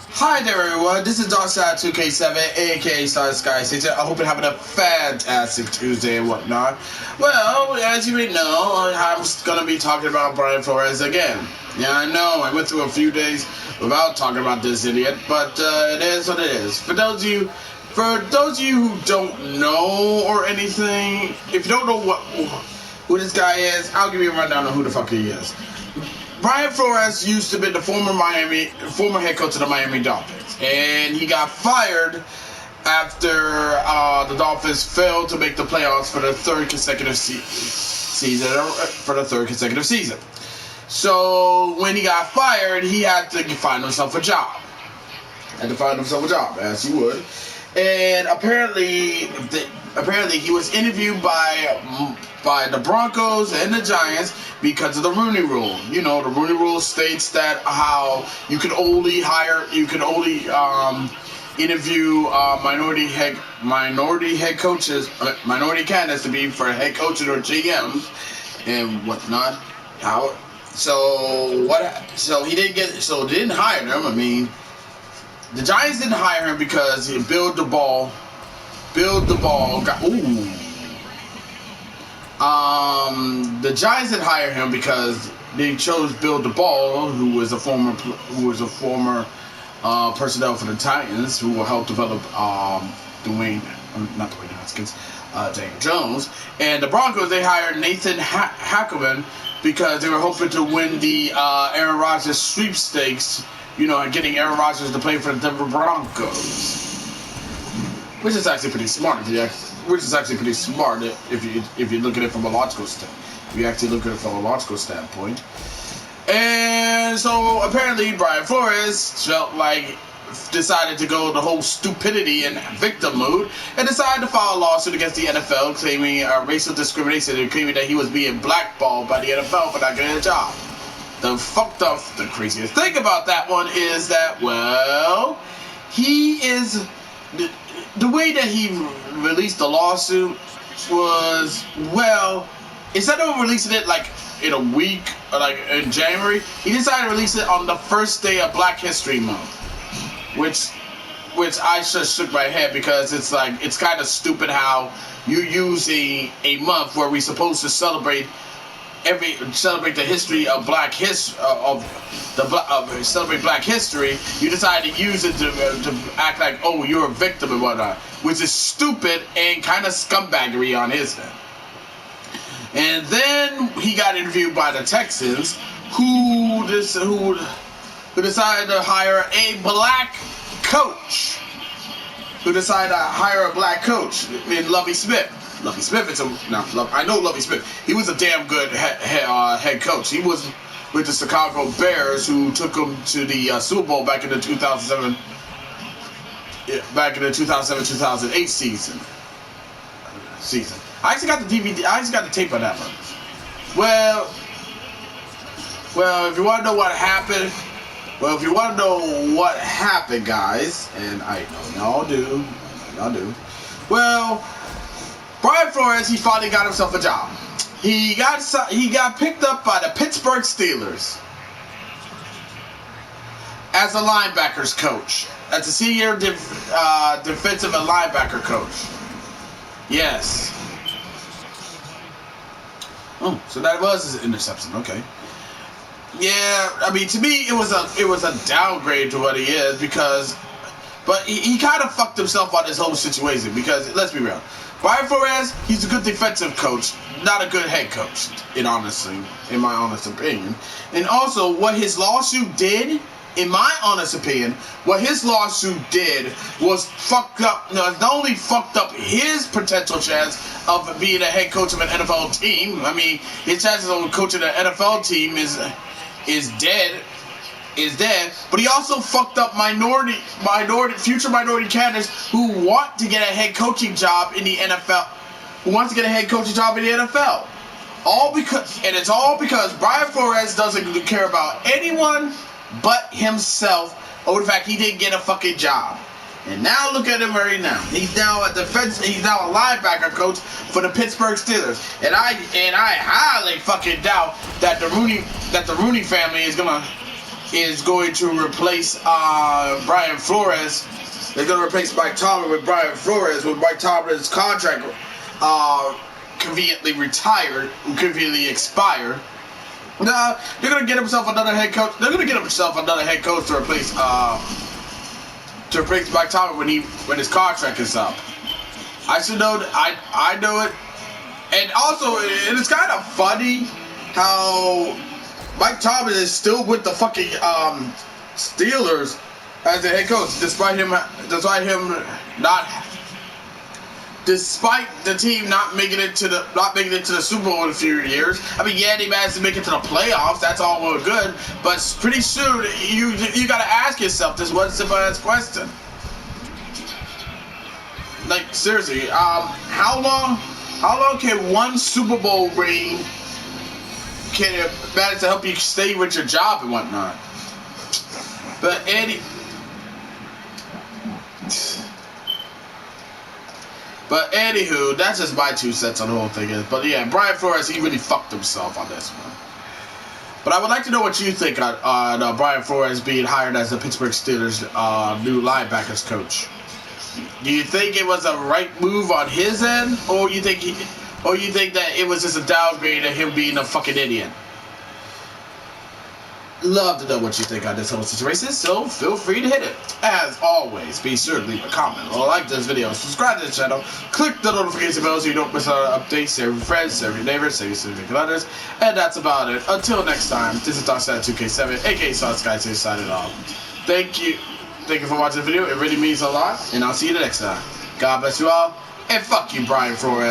Hi there, everyone. This is Darkside2K7, aka Star Sky 6. I hope you're having a fantastic Tuesday and whatnot. Well, as you may know, I'm gonna be talking about Brian Flores again. Yeah, I know. I went through a few days without talking about this idiot, but it is what it is. For those of you who don't know or anything, if you don't know who this guy is, I'll give you a rundown on who the fuck he is. Brian Flores used to be the former head coach of the Miami Dolphins, and he got fired after the Dolphins failed to make the playoffs for the third consecutive season. So when he got fired, he had to find himself a job. As you would. And apparently he was interviewed by the Broncos and the Giants because of the Rooney Rule. You know, the Rooney Rule states that how you can only interview minority candidates to be for head coaches or GMs and whatnot. They didn't hire him. I mean, the Giants didn't hire him because he Build the ball got the Giants didn't hire him because they chose Bill DeBall, who was a former personnel for the Titans, who will help develop Daniel Jones. And the Broncos, they hired Nathan Hackman because they were hoping to win the Aaron Rodgers sweepstakes. You know, getting Aaron Rodgers to play for the Denver Broncos, which is actually pretty smart. If you look at it from a logical standpoint. And so apparently Brian Flores decided to go the whole stupidity and victim mode and decided to file a lawsuit against the NFL claiming racial discrimination and claiming that he was being blackballed by the NFL for not getting a job. The craziest thing about that one is that, well, the way that he released the lawsuit was, well, instead of releasing it like in a week or like in January, he decided to release it on the first day of Black History Month, which I just shook my head because it's kind of stupid how you use a month where we're supposed to celebrate the history of celebrate Black history. You decide to use it to act like, oh, you're a victim and whatnot, which is stupid and kind of scumbaggery on his end. And then he got interviewed by the Texans, who decided to hire a black coach. In Lovie Smith. I know Lovie Smith. He was a damn good head coach. He was with the Chicago Bears, who took him to the Super Bowl back in the 2007-2008 season. I actually got the DVD. I actually got the tape on that one. Well, if you want to know what happened, guys, and I know y'all do. Well, Brian Flores, he finally got himself a job. He got picked up by the Pittsburgh Steelers as a linebackers coach, as a senior defensive and linebacker coach. Yes. Oh, so that was his interception. Okay. Yeah, I mean, to me, it was a downgrade to what he is but he kind of fucked himself on this whole situation because, let's be real, Brian Flores, he's a good defensive coach, not a good head coach, in my honest opinion. And also, what his lawsuit did, in my honest opinion, was fucked up. Not only fucked up his potential chance of being a head coach of an NFL team. I mean, his chances of coaching an NFL team is dead. But he also fucked up future minority candidates who want to get a head coaching job in the NFL. It's all because Brian Flores doesn't care about anyone but himself. Or in fact, he didn't get a fucking job. And now look at him right now. He's now a linebacker coach for the Pittsburgh Steelers. And I highly fucking doubt that the Rooney family is gonna is going to replace Brian Flores. They're going to replace Mike Tomlin with Brian Flores, with Mike Tomlin's contract conveniently expired. No, they're going to get himself another head coach. They're going to get himself another head coach to replace Mike Tomlin when his contract is up. I should know. I know it. And also, it's kind of funny how Mike Tomlin is still with the fucking Steelers as the head coach, despite the team not making it to the Super Bowl in a few years. I mean, yeah, they managed to make it to the playoffs. That's all well good, but pretty soon you gotta ask yourself this one simple ass question. Like, seriously, how long can one Super Bowl ring can manage to help you stay with your job and whatnot? But anywho, that's just my 2 cents on the whole thing. But yeah, Brian Flores, he really fucked himself on this one. But I would like to know what you think on Brian Flores being hired as the Pittsburgh Steelers' new linebackers coach. Do you think it was a right move on his end, or you think that it was just a downgrade of him being a fucking idiot? Love to know what you think on this whole situation, so feel free to hit it. As always, be sure to leave a comment or like this video, subscribe to the channel, click the notification bell so you don't miss out on updates, share with your friends, share with your neighbors, share with your others, and that's about it. Until next time, this is DarkSide2K7, aka Sky signing off. Thank you for watching the video, it really means a lot, and I'll see you the next time. God bless you all, and fuck you, Brian Flores.